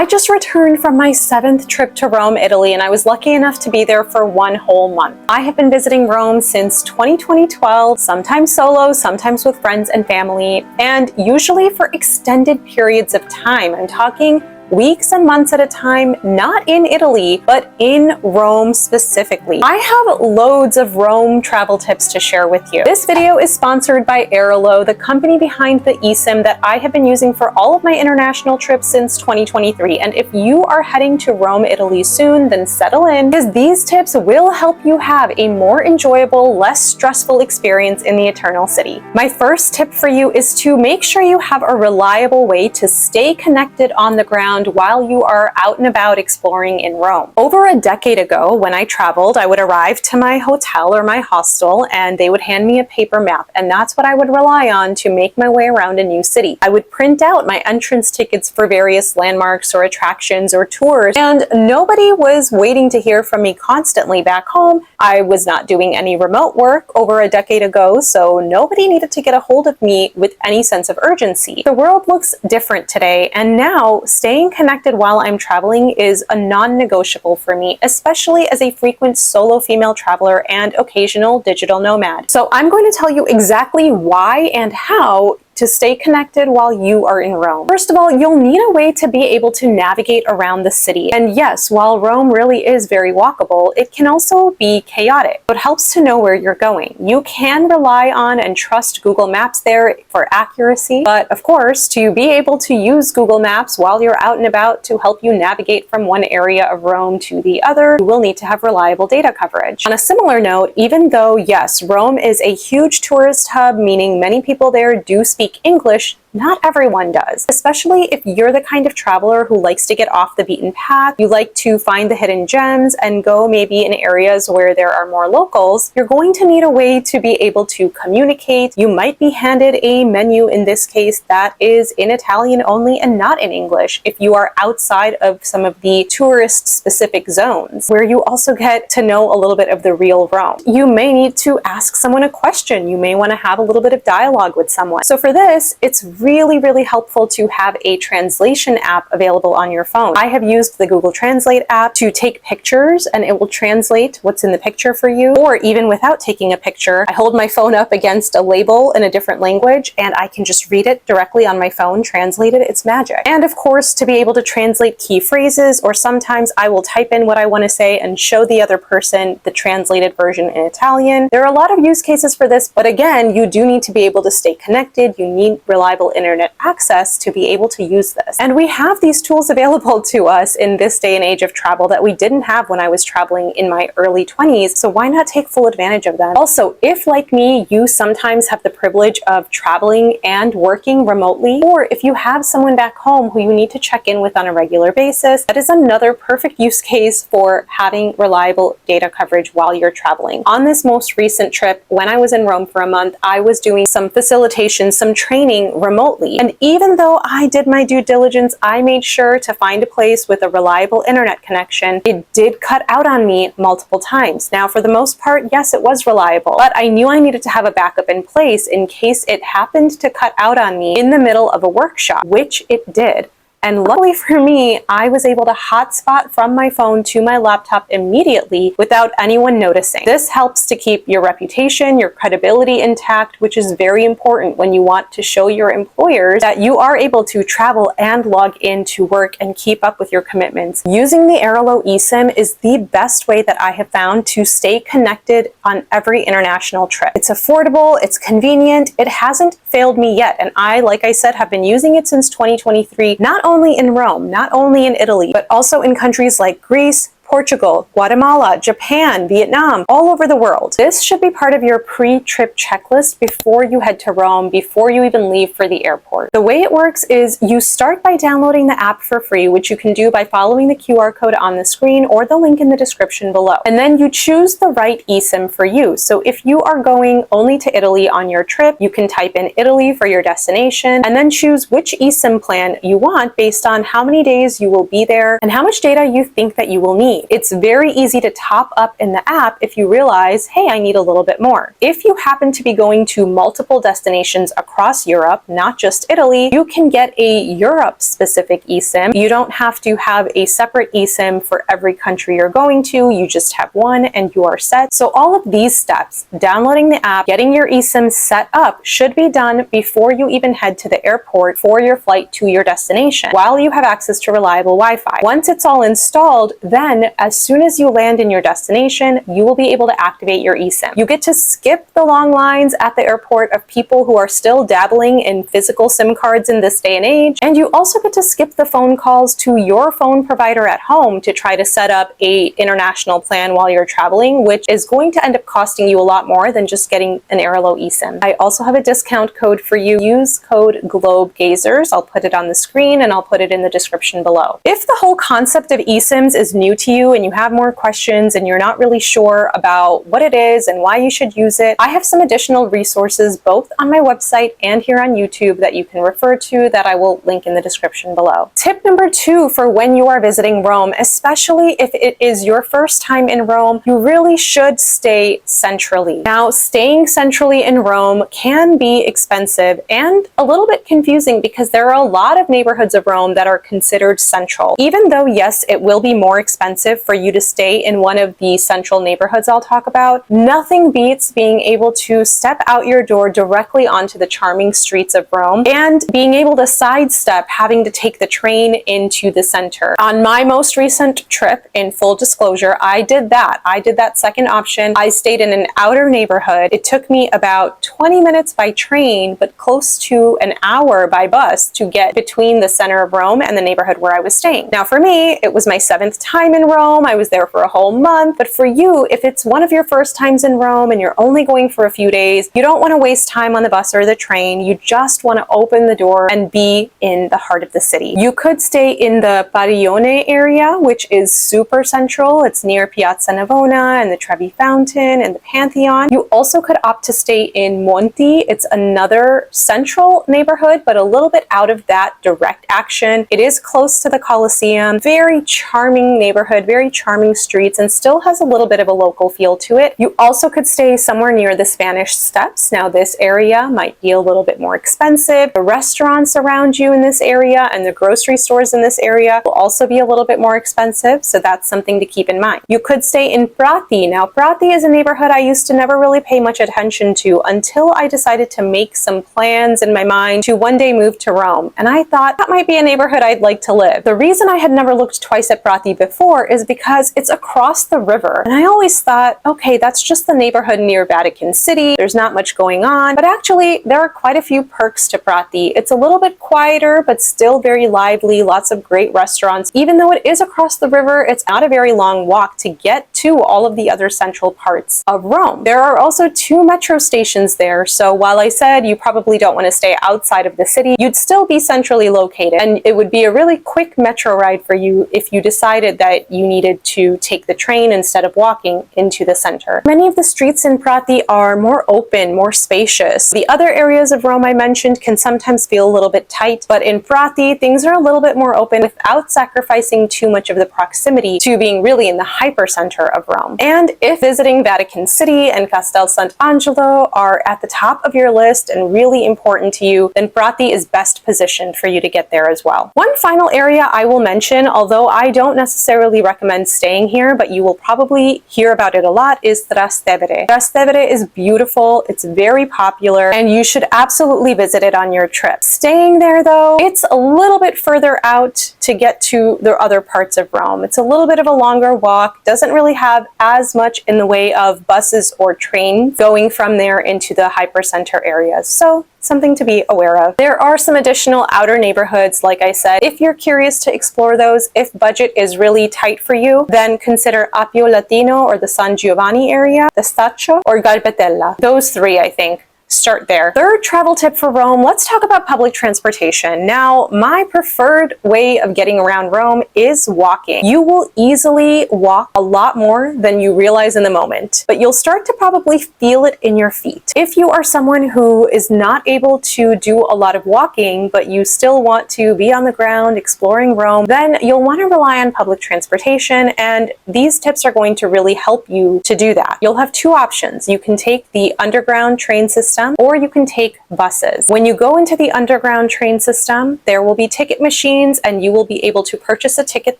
I just returned from my 7th trip to Rome, Italy, and I was lucky enough to be there for 1 whole month. I have been visiting Rome since 2012, sometimes solo, sometimes with friends and family, and usually for extended periods of time. I'm talking weeks and months at a time, not in Italy, but in Rome specifically. I have loads of Rome travel tips to share with you. This video is sponsored by Airalo, the company behind the eSIM that I have been using for all of my international trips since 2023. And if you are heading to Rome, Italy soon, then settle in, because these tips will help you have a more enjoyable, less stressful experience in the Eternal City. My first tip for you is to make sure you have a reliable way to stay connected on the ground while you are out and about exploring in Rome. Over a decade ago, when I traveled, I would arrive to my hotel or my hostel and they would hand me a paper map, and that's what I would rely on to make my way around a new city. I would print out my entrance tickets for various landmarks or attractions or tours, and nobody was waiting to hear from me constantly back home. I was not doing any remote work over a decade ago, so nobody needed to get a hold of me with any sense of urgency. The world looks different today, and now staying connected while I'm traveling is a non-negotiable for me, especially as a frequent solo female traveler and occasional digital nomad. So I'm going to tell you exactly why and how to stay connected while you are in Rome. First of all, you'll need a way to be able to navigate around the city. And yes, while Rome really is very walkable, it can also be chaotic. It helps to know where you're going. You can rely on and trust Google Maps there for accuracy, but of course, to be able to use Google Maps while you're out and about to help you navigate from one area of Rome to the other, you will need to have reliable data coverage. On a similar note, even though, yes, Rome is a huge tourist hub, meaning many people there do speak English, not everyone does, especially if you're the kind of traveler who likes to get off the beaten path. You like to find the hidden gems and go maybe in areas where there are more locals. You're going to need a way to be able to communicate. You might be handed a menu, in this case, that is in Italian only and not in English if you are outside of some of the tourist-specific zones, where you also get to know a little bit of the real Rome. You may need to ask someone a question. You may want to have a little bit of dialogue with someone. So for this, it's really helpful to have a translation app available on your phone. I have used the Google Translate app to take pictures and it will translate what's in the picture for you, or even without taking a picture, I hold my phone up against a label in a different language and I can just read it directly on my phone, translate it. It's magic. And of course, to be able to translate key phrases, or sometimes I will type in what I want to say and show the other person the translated version in Italian. There are a lot of use cases for this, but again, you do need to be able to stay connected. You need reliable internet access to be able to use this. And we have these tools available to us in this day and age of travel that we didn't have when I was traveling in my early 20s, so why not take full advantage of them? Also, if like me, you sometimes have the privilege of traveling and working remotely, or if you have someone back home who you need to check in with on a regular basis, that is another perfect use case for having reliable data coverage while you're traveling. On this most recent trip, when I was in Rome for a month, I was doing some facilitation, some training remotely. And even though I did my due diligence, I made sure to find a place with a reliable internet connection. It did cut out on me multiple times. Now, for the most part, yes, it was reliable, but I knew I needed to have a backup in place in case it happened to cut out on me in the middle of a workshop, which it did. And luckily for me, I was able to hotspot from my phone to my laptop immediately without anyone noticing. This helps to keep your reputation, your credibility intact, which is very important when you want to show your employers that you are able to travel and log in to work and keep up with your commitments. Using the Airalo eSIM is the best way that I have found to stay connected on every international trip. It's affordable, it's convenient, it hasn't failed me yet, and I, like I said, have been using it since 2023, not only in Rome, not only in Italy, but also in countries like Greece, Portugal, Guatemala, Japan, Vietnam, all over the world. This should be part of your pre-trip checklist before you head to Rome, before you even leave for the airport. The way it works is you start by downloading the app for free, which you can do by following the QR code on the screen or the link in the description below. And then you choose the right eSIM for you. So if you are going only to Italy on your trip, you can type in Italy for your destination and then choose which eSIM plan you want based on how many days you will be there and how much data you think that you will need. need. It's very easy to top up in the app if you realize, hey, I need a little bit more. If you happen to be going to multiple destinations across Europe, not just Italy, you can get a Europe-specific eSIM. You don't have to have a separate eSIM for every country you're going to. You just have one and you are set. So all of these steps, downloading the app, getting your eSIM set up, should be done before you even head to the airport for your flight to your destination, while you have access to reliable Wi-Fi. Once it's all installed, then as soon as you land in your destination, you will be able to activate your eSIM. You get to skip the long lines at the airport of people who are still dabbling in physical SIM cards in this day and age, and you also get to skip the phone calls to your phone provider at home to try to set up a international plan while you're traveling, which is going to end up costing you a lot more than just getting an Airalo eSIM. I also have a discount code for you. Use code GLOBEGAZERS. I'll put it on the screen and I'll put it in the description below. If the whole concept of eSIMs is new to you and you have more questions and you're not really sure about what it is and why you should use it, I have some additional resources both on my website and here on YouTube that you can refer to that I will link in the description below. Tip number 2 for when you are visiting Rome, especially if it is your first time in Rome, you really should stay centrally. Now, staying centrally in Rome can be expensive and a little bit confusing because there are a lot of neighborhoods of Rome that are considered central. Even though, yes, it will be more expensive for you to stay in one of the central neighborhoods I'll talk about, nothing beats being able to step out your door directly onto the charming streets of Rome and being able to sidestep having to take the train into the center. On my most recent trip, in full disclosure, I did that. I did that second option. I stayed in an outer neighborhood. It took me about 20 minutes by train, but close to an hour by bus to get between the center of Rome and the neighborhood where I was staying. Now for me, it was my 7th time in Rome. I was there for a whole month. But for you, if it's one of your first times in Rome and you're only going for a few days, you don't want to waste time on the bus or the train. You just want to open the door and be in the heart of the city. You could stay in the Padiglione area, which is super central. It's near Piazza Navona and the Trevi Fountain and the Pantheon. You also could opt to stay in Monti. It's another central neighborhood, but a little bit out of that direct action. It is close to the Colosseum. Very charming neighborhood, very charming streets, and still has a little bit of a local feel to it. You also could stay somewhere near the Spanish Steps. Now this area might be a little bit more expensive. The restaurants around you in this area and the grocery stores in this area will also be a little bit more expensive, so that's something to keep in mind. You could stay in Prati. Now Prati is a neighborhood I used to never really pay much attention to until I decided to make some plans in my mind to one day move to Rome, and I thought that might be a neighborhood I'd like to live. The reason I had never looked twice at Prati before is because it's across the river, and I always thought, okay, that's just the neighborhood near Vatican City. There's not much going on, but actually there are quite a few perks to Prati. It's a little bit quieter, but still very lively, lots of great restaurants. Even though it is across the river, it's not a very long walk to get to all of the other central parts of Rome. There are also 2 metro stations there, so while I said you probably don't want to stay outside of the city, you'd still be centrally located, and it would be a really quick metro ride for you if you decided that you needed to take the train instead of walking into the center. Many of the streets in Prati are more open, more spacious. The other areas of Rome I mentioned can sometimes feel a little bit tight, but in Prati, things are a little bit more open without sacrificing too much of the proximity to being really in the hypercenter of Rome. And if visiting Vatican City and Castel Sant'Angelo are at the top of your list and really important to you, then Prati is best positioned for you to get there as well. One final area I will mention, although I don't necessarily recommend staying here, but you will probably hear about it a lot, is Trastevere. Trastevere is beautiful, it's very popular, and you should absolutely visit it on your trip. Staying there though, it's a little bit further out to get to the other parts of Rome. It's a little bit of a longer walk, doesn't really have as much in the way of buses or trains going from there into the hypercenter areas. So something to be aware of. There are some additional outer neighborhoods, like I said. If you're curious to explore those, if budget is really tight for you, then consider Appio Latino or the San Giovanni area, the Staccio, or Garbatella. Those 3, I think. start there. Third travel tip for Rome, let's talk about public transportation. Now, my preferred way of getting around Rome is walking. You will easily walk a lot more than you realize in the moment, but you'll start to probably feel it in your feet. If you are someone who is not able to do a lot of walking, but you still want to be on the ground exploring Rome, then you'll want to rely on public transportation, and these tips are going to really help you to do that. You'll have two options. You can take the underground train system, or you can take buses. When you go into the underground train system, there will be ticket machines and you will be able to purchase a ticket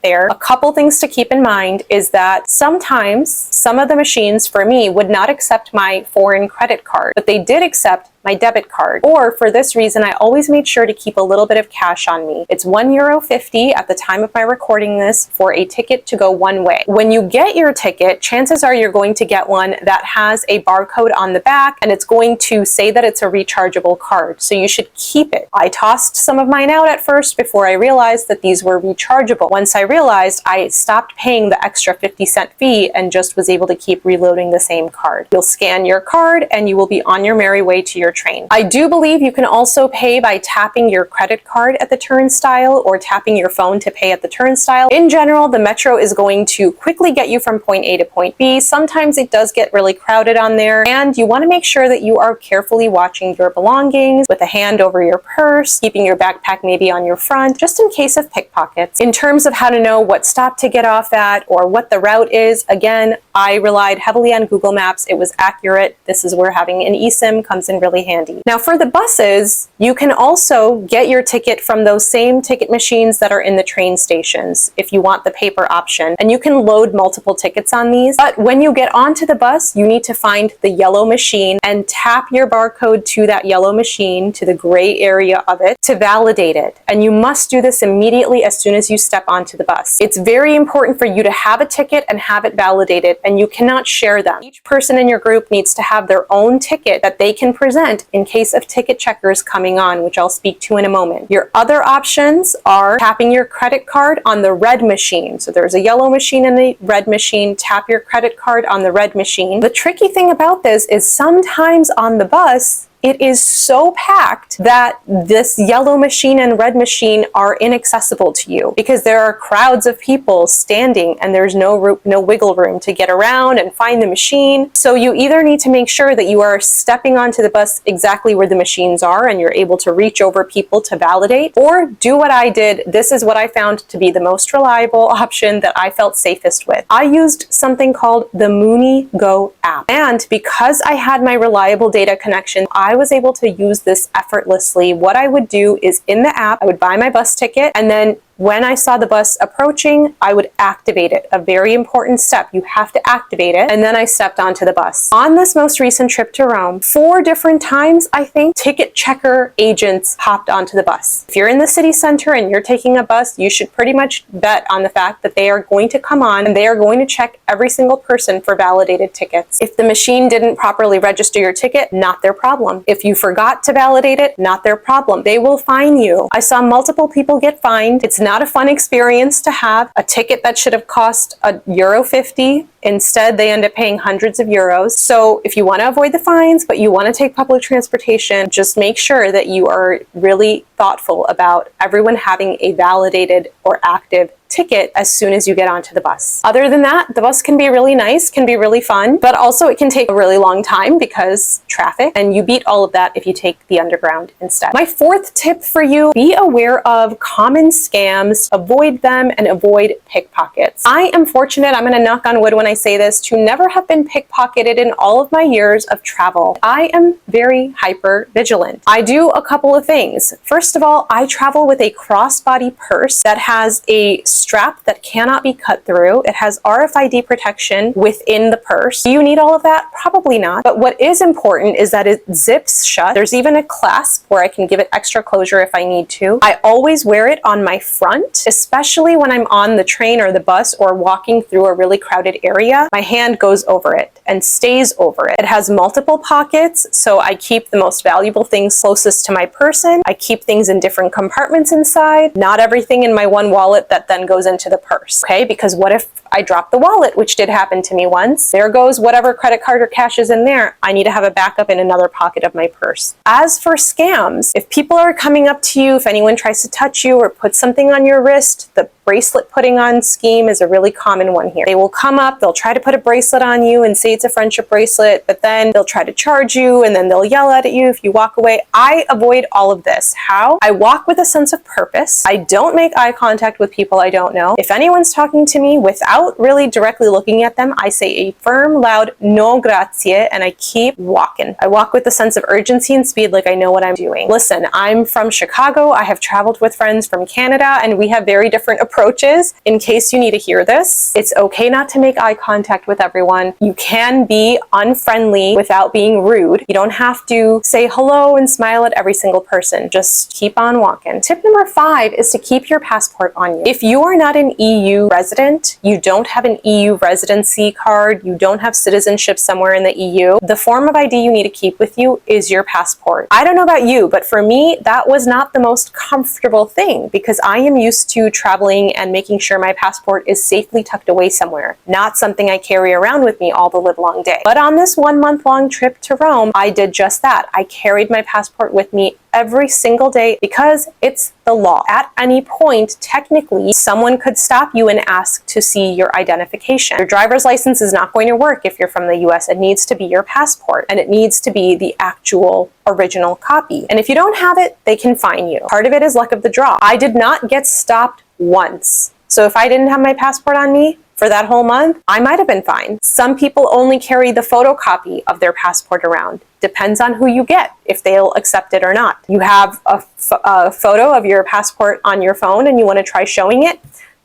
there. A couple things to keep in mind is that sometimes some of the machines for me would not accept my foreign credit card, but they did accept my debit card. Or for this reason, I always made sure to keep a little bit of cash on me. It's €1.50 at the time of my recording this for a ticket to go one way. When you get your ticket, chances are you're going to get one that has a barcode on the back, and it's going to say that it's a rechargeable card. So you should keep it. I tossed some of mine out at first before I realized that these were rechargeable. Once I realized, I stopped paying the extra 50-cent fee and just was able to keep reloading the same card. You'll scan your card and you will be on your merry way to your train. I do believe you can also pay by tapping your credit card at the turnstile or tapping your phone to pay at the turnstile. In general, the metro is going to quickly get you from point A to point B. Sometimes it does get really crowded on there, and you want to make sure that you are carefully watching your belongings with a hand over your purse, keeping your backpack maybe on your front, just in case of pickpockets. In terms of how to know what stop to get off at or what the route is, again, I relied heavily on Google Maps. It was accurate. This is where having an eSIM comes in really handy. Now for the buses, you can also get your ticket from those same ticket machines that are in the train stations if you want the paper option, and you can load multiple tickets on these. But when you get onto the bus, you need to find the yellow machine and tap your barcode to that yellow machine, to the gray area of it, to validate it. And you must do this immediately as soon as you step onto the bus. It's very important for you to have a ticket and have it validated, and you cannot share them. Each person in your group needs to have their own ticket that they can present in case of ticket checkers coming on, which I'll speak to in a moment. Your other options are tapping your credit card on the red machine. So there's a yellow machine and a red machine. Tap your credit card on the red machine. The tricky thing about this is sometimes on the bus, it is so packed that this yellow machine and red machine are inaccessible to you because there are crowds of people standing and there's no wiggle room to get around and find the machine. So you either need to make sure that you are stepping onto the bus exactly where the machines are and you're able to reach over people to validate, or do what I did. This is what I found to be the most reliable option that I felt safest with. I used something called the Mooney Go app. And because I had my reliable data connection, I was able to use this effortlessly. What I would do is in the app, I would buy my bus ticket, and then when I saw the bus approaching, I would activate it. A very important step. You have to activate it. And then I stepped onto the bus. On this most recent trip to Rome, 4 different times, I think, ticket checker agents hopped onto the bus. If you're in the city center and you're taking a bus, you should pretty much bet on the fact that they are going to come on and they are going to check every single person for validated tickets. If the machine didn't properly register your ticket, not their problem. If you forgot to validate it, not their problem. They will fine you. I saw multiple people get fined. It's not a fun experience to have a ticket that should have cost €1.50. Instead, they end up paying hundreds of euros. So if you want to avoid the fines, but you want to take public transportation, just make sure that you are really thoughtful about everyone having a validated or active ticket as soon as you get onto the bus. Other than that, the bus can be really nice, can be really fun, but also it can take a really long time because traffic, and you beat all of that if you take the underground instead. My 4th tip for you, be aware of common scams, avoid them, and avoid pickpockets. I am fortunate, I'm gonna knock on wood when I say this, to never have been pickpocketed in all of my years of travel. I am very hyper vigilant. I do a couple of things. First of all, I travel with a crossbody purse that has a strap that cannot be cut through. It has RFID protection within the purse. Do you need all of that? Probably not. But what is important is that it zips shut. There's even a clasp where I can give it extra closure if I need to. I always wear it on my front, especially when I'm on the train or the bus or walking through a really crowded area. area, my hand goes over it and stays over it. It has multiple pockets, so I keep the most valuable things closest to my person. I keep things in different compartments inside, not everything in my one wallet that then goes into the purse, okay? Because what if I drop the wallet, which did happen to me once? There goes whatever credit card or cash is in there. I need to have a backup in another pocket of my purse. As for scams, if people are coming up to you, if anyone tries to touch you or put something on your wrist, the bracelet putting on scheme is a really common one here. They will come up, they'll try to put a bracelet on you and say it's a friendship bracelet, but then they'll try to charge you and then they'll yell at you if you walk away. I avoid all of this. How? I walk with a sense of purpose. I don't make eye contact with people I don't know. If anyone's talking to me without really directly looking at them, I say a firm, loud no grazie, and I keep walking. I walk with a sense of urgency and speed, like I know what I'm doing. Listen, I'm from Chicago. I have traveled with friends from Canada, and we have very different approaches. In case you need to hear this, it's okay not to make eye contact with everyone. You can be unfriendly without being rude. You don't have to say hello and smile at every single person. Just keep on walking. Tip number 5 is to keep your passport on you. If you are not an EU resident, you don't have an EU residency card, you don't have citizenship somewhere in the EU, the form of ID you need to keep with you is your passport. I don't know about you, but for me, that was not the most comfortable thing because I am used to traveling and making sure my passport is safely tucked away somewhere, not something I carry around with me all the livelong day. But on this 1 month long trip to Rome, I did just that. I carried my passport with me every single day because it's the law. At any point, technically, someone could stop you and ask to see your identification. Your driver's license is not going to work if you're from the US. It needs to be your passport, and it needs to be the actual original copy. And if you don't have it, they can fine you. Part of it is luck of the draw. I did not get stopped once. So if I didn't have my passport on me for that whole month, I might have been fine. Some people only carry the photocopy of their passport around. Depends on who you get, if they'll accept it or not. You have a photo of your passport on your phone and you want to try showing it.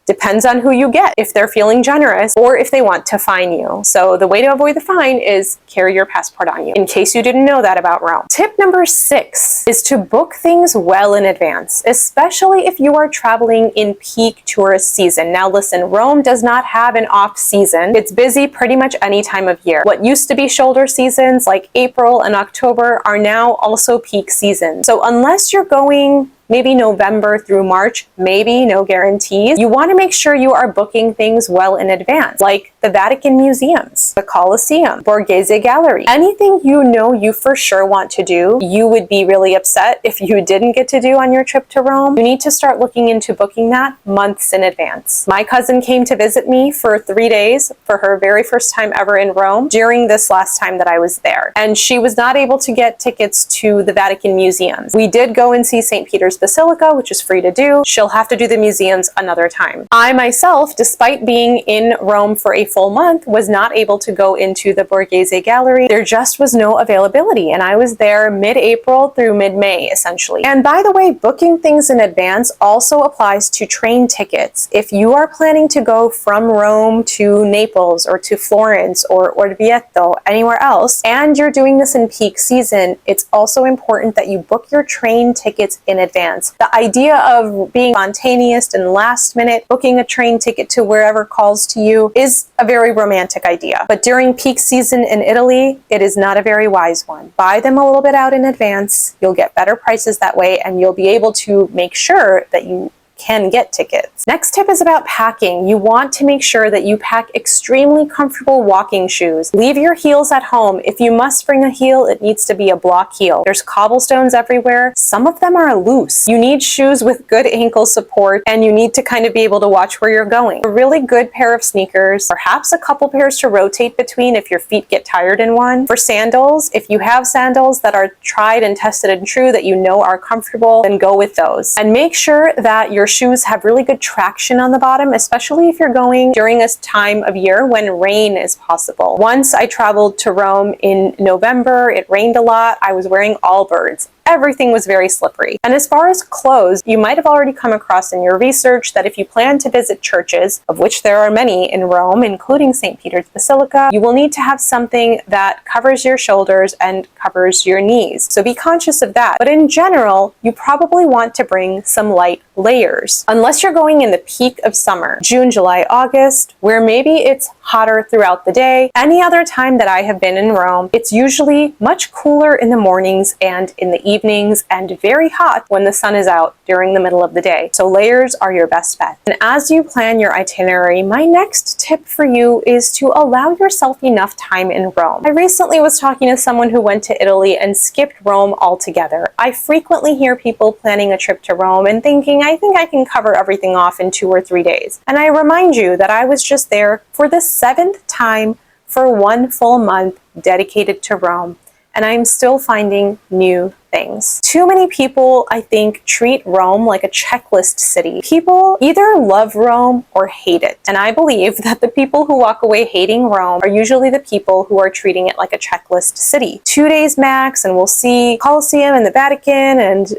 Depends on who you get, if they're feeling generous or if they want to fine you. So the way to avoid the fine is carry your passport on you, in case you didn't know that about Rome. Tip number 6 is to book things well in advance, especially if you are traveling in peak tourist season. Now listen, Rome does not have an off season. It's busy pretty much any time of year. What used to be shoulder seasons like April and October are now also peak seasons. So unless you're going maybe November through March, maybe, no guarantees. You want to make sure you are booking things well in advance, like the Vatican museums, the Colosseum, Borghese Gallery. Anything you know you for sure want to do, you would be really upset if you didn't get to do on your trip to Rome. You need to start looking into booking that months in advance. My cousin came to visit me for 3 days for her very first time ever in Rome during this last time that I was there. And she was not able to get tickets to the Vatican museums. We did go and see St. Peter's Basilica, which is free to do. She'll have to do the museums another time. I myself, despite being in Rome for a full month, was not able to go into the Borghese Gallery. There just was no availability, and I was there mid-April through mid-May, essentially. And by the way, booking things in advance also applies to train tickets. If you are planning to go from Rome to Naples or to Florence or Orvieto, anywhere else, and you're doing this in peak season, it's also important that you book your train tickets in advance. The idea of being spontaneous and last minute booking a train ticket to wherever calls to you is a very romantic idea. But during peak season in Italy, it is not a very wise one. Buy them a little bit out in advance. You'll get better prices that way, and you'll be able to make sure that you can get tickets. Next tip is about packing. You want to make sure that you pack extremely comfortable walking shoes. Leave your heels at home. If you must bring a heel, it needs to be a block heel. There's cobblestones everywhere. Some of them are loose. You need shoes with good ankle support, and you need to kind of be able to watch where you're going. A really good pair of sneakers, perhaps a couple pairs to rotate between if your feet get tired in one. For sandals, if you have sandals that are tried and tested and true that you know are comfortable, then go with those. And make sure that your shoes have really good traction on the bottom, especially if you're going during a time of year when rain is possible. Once I traveled to Rome in November, it rained a lot. I was wearing Allbirds. everything was very slippery. And as far as clothes, you might have already come across in your research that if you plan to visit churches, of which there are many in Rome, including St. Peter's Basilica, you will need to have something that covers your shoulders and covers your knees. So be conscious of that. But in general, you probably want to bring some light layers. Unless you're going in the peak of summer, June, July, August, where maybe it's hotter throughout the day. Any other time that I have been in Rome, it's usually much cooler in the mornings and in the evenings, and very hot when the sun is out during the middle of the day. So layers are your best bet. And as you plan your itinerary, my next tip for you is to allow yourself enough time in Rome. I recently was talking to someone who went to Italy and skipped Rome altogether. I frequently hear people planning a trip to Rome and thinking, I think I can cover everything off in 2 or 3 days. And I remind you that I was just there for the 7th time for 1 full month dedicated to Rome. And I'm still finding new things. Too many people, I think, treat Rome like a checklist city. People either love Rome or hate it. And I believe that the people who walk away hating Rome are usually the people who are treating it like a checklist city. 2 days max, and we'll see Colosseum and the Vatican and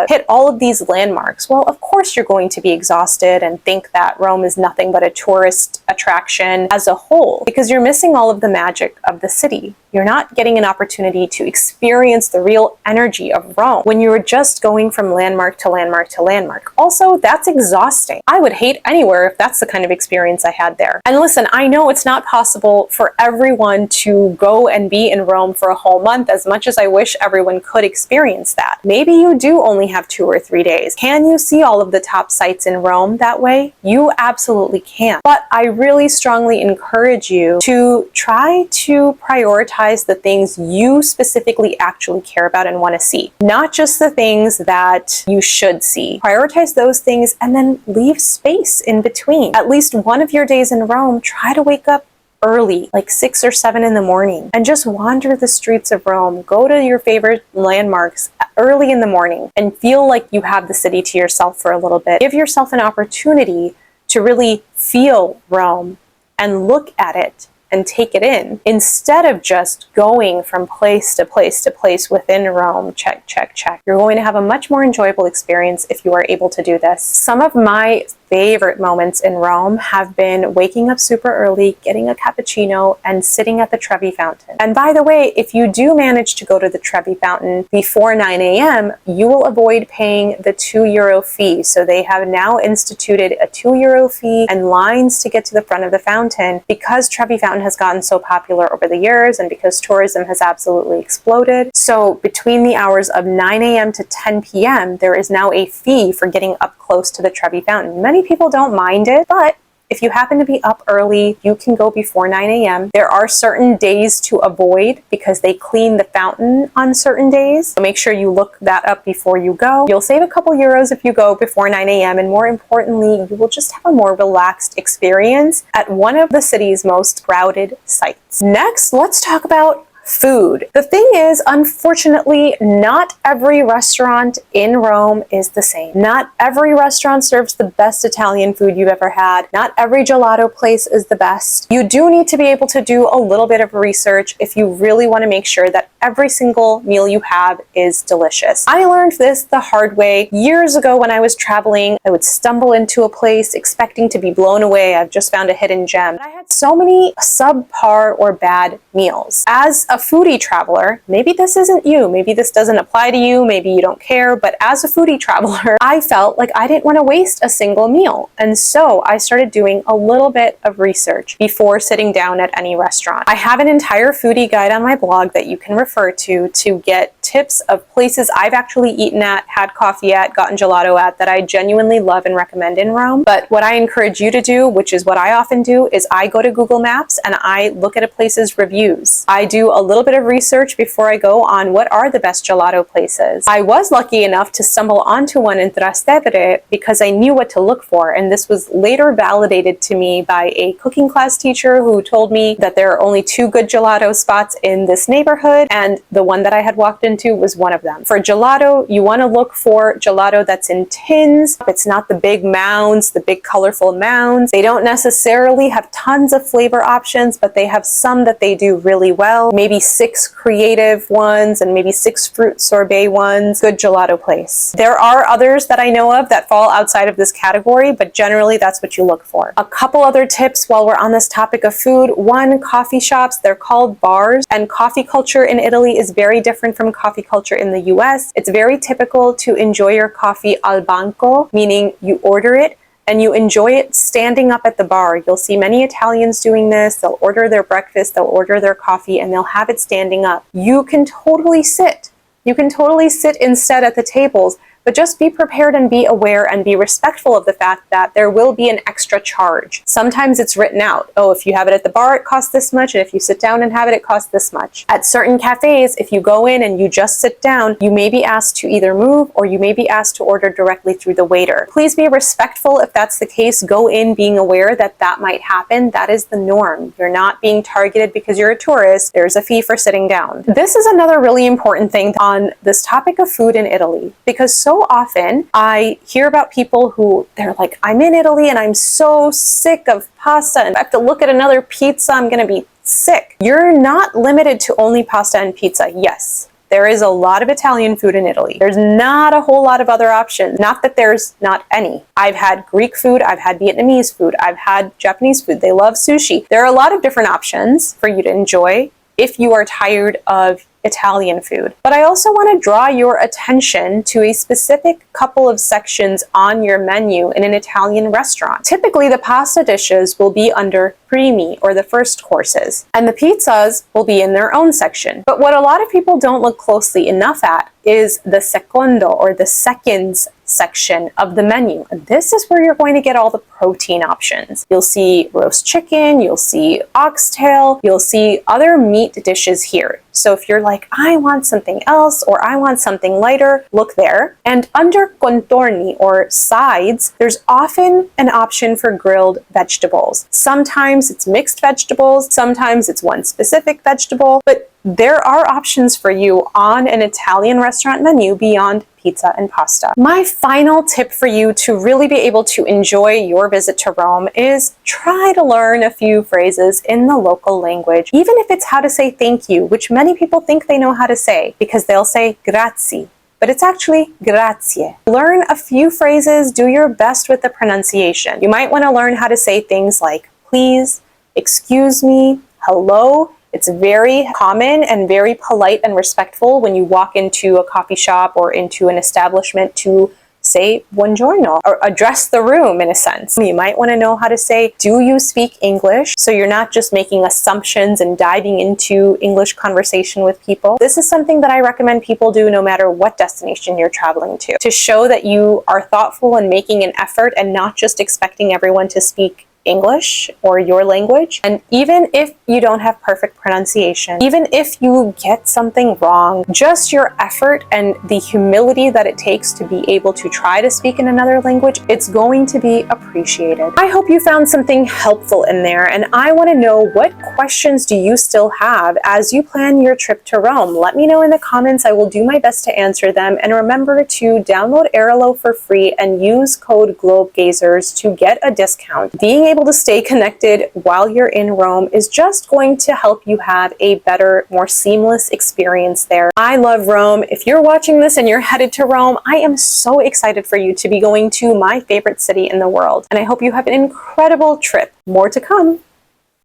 hit all of these landmarks. Well, of course you're going to be exhausted and think that Rome is nothing but a tourist attraction as a whole, because you're missing all of the magic of the city. You're not getting an opportunity to experience the real energy of Rome when you were just going from landmark to landmark to landmark. Also, that's exhausting. I would hate anywhere if that's the kind of experience I had there. And listen, I know it's not possible for everyone to go and be in Rome for a whole month, as much as I wish everyone could experience that. Maybe you do only have 2 or 3 days. Can you see all of the top sites in Rome that way? You absolutely can. But I really strongly encourage you to try to prioritize the things you specifically actually care about and want to see, not just the things that you should see. Prioritize those things and then leave space in between. At least one of your days in Rome, try to wake up early, like 6 or 7 in the morning, and just wander the streets of Rome. Go to your favorite landmarks early in the morning and feel like you have the city to yourself for a little bit. Give yourself an opportunity to really feel Rome and look at it and take it in, instead of just going from place to place to place within Rome. Check, check, check. You're going to have a much more enjoyable experience if you are able to do this. Some of my favorite moments in Rome have been waking up super early, getting a cappuccino, and sitting at the Trevi Fountain. And by the way, if you do manage to go to the Trevi Fountain before 9 a.m., you will avoid paying the €2 fee. So they have now instituted a €2 fee and lines to get to the front of the fountain, because Trevi Fountain has gotten so popular over the years and because tourism has absolutely exploded. So between the hours of 9 a.m. to 10 p.m., there is now a fee for getting up close to the Trevi Fountain. Many people don't mind it, but if you happen to be up early, you can go before 9 a.m. There are certain days to avoid because they clean the fountain on certain days. So make sure you look that up before you go. You'll save a couple euros if you go before 9 a.m. And more importantly, you will just have a more relaxed experience at one of the city's most crowded sites. Next, let's talk about food. The thing is, unfortunately, not every restaurant in Rome is the same. Not every restaurant serves the best Italian food you've ever had. Not every gelato place is the best. You do need to be able to do a little bit of research if you really want to make sure that every single meal you have is delicious. I learned this the hard way years ago when I was traveling. I would stumble into a place expecting to be blown away. I've just found a hidden gem. I had so many subpar or bad meals. As a foodie traveler, maybe this isn't you, maybe this doesn't apply to you, maybe you don't care, but as a foodie traveler, I felt like I didn't want to waste a single meal. And so I started doing a little bit of research before sitting down at any restaurant. I have an entire foodie guide on my blog that you can refer to get tips of places I've actually eaten at, had coffee at, gotten gelato at, that I genuinely love and recommend in Rome. But what I encourage you to do, which is what I often do, is I go to Google Maps and I look at a place's reviews. I do a little bit of research before I go on what are the best gelato places. I was lucky enough to stumble onto one in Trastevere because I knew what to look for, and this was later validated to me by a cooking class teacher who told me that there are only 2 good gelato spots in this neighborhood, and the one that I had walked into was one of them. For gelato, you want to look for gelato that's in tins. It's not the big mounds, the big colorful mounds. They don't necessarily have tons of flavor options, but they have some that they do really well. Maybe 6 creative ones and maybe 6 fruit sorbet ones. Good gelato place. There are others that I know of that fall outside of this category, but generally that's what you look for. A couple other tips while we're on this topic of food. One, coffee shops, they're called bars, and coffee culture in Italy is very different from coffee culture in the US. It's very typical to enjoy your coffee al banco, meaning you order it and you enjoy it standing up at the bar. You'll see many Italians doing this. They'll order their breakfast, they'll order their coffee, and they'll have it standing up. You can totally sit. You can totally sit instead at the tables, but just be prepared and be aware and be respectful of the fact that there will be an extra charge. Sometimes it's written out. Oh, if you have it at the bar, it costs this much, and if you sit down and have it, it costs this much. At certain cafes, if you go in and you just sit down, you may be asked to either move or you may be asked to order directly through the waiter. Please be respectful if that's the case. Go in being aware that that might happen. That is the norm. You're not being targeted because you're a tourist. There's a fee for sitting down. This is another really important thing on this topic of food in Italy, because so often I hear about people who they're like, I'm in Italy and I'm so sick of pasta and I have to look at another pizza, I'm gonna be sick. You're not limited to only pasta and pizza. Yes, there is a lot of Italian food in Italy. There's not a whole lot of other options. Not that there's not any. I've had Greek food, I've had Vietnamese food, I've had Japanese food. They love sushi. There are a lot of different options for you to enjoy if you are tired of Italian food. But I also want to draw your attention to a specific couple of sections on your menu in an Italian restaurant. Typically, the pasta dishes will be under primi, or the first courses, and the pizzas will be in their own section. But what a lot of people don't look closely enough at is the secondo, or the seconds section of the menu. And this is where you're going to get all the protein options. You'll see roast chicken, you'll see oxtail, you'll see other meat dishes here. So if you're like, I want something else, or I want something lighter, look there. And under contorni, or sides, there's often an option for grilled vegetables. Sometimes it's mixed vegetables, sometimes it's one specific vegetable, but there are options for you on an Italian restaurant menu beyond pizza and pasta. My final tip for you to really be able to enjoy your visit to Rome is try to learn a few phrases in the local language, even if it's how to say thank you, which many people think they know how to say because they'll say grazie, but it's actually grazie. Learn a few phrases, do your best with the pronunciation. You might want to learn how to say things like please, excuse me, hello. It's very common and very polite and respectful when you walk into a coffee shop or into an establishment to say buongiorno, or address the room in a sense. You might want to know how to say, do you speak English? So you're not just making assumptions and diving into English conversation with people. This is something that I recommend people do no matter what destination you're traveling to show that you are thoughtful and making an effort and not just expecting everyone to speak English or your language. And even if you don't have perfect pronunciation, even if you get something wrong, just your effort and the humility that it takes to be able to try to speak in another language, it's going to be appreciated. I hope you found something helpful in there, and I want to know, what questions do you still have as you plan your trip to Rome? Let me know in the comments. I will do my best to answer them. And remember to download Airalo for free and use code GLOBEGAZERS to get a discount. Being able to stay connected while you're in Rome is just going to help you have a better, more seamless experience there. I love Rome. If you're watching this and you're headed to Rome, I am so excited for you to be going to my favorite city in the world. And I hope you have an incredible trip. More to come.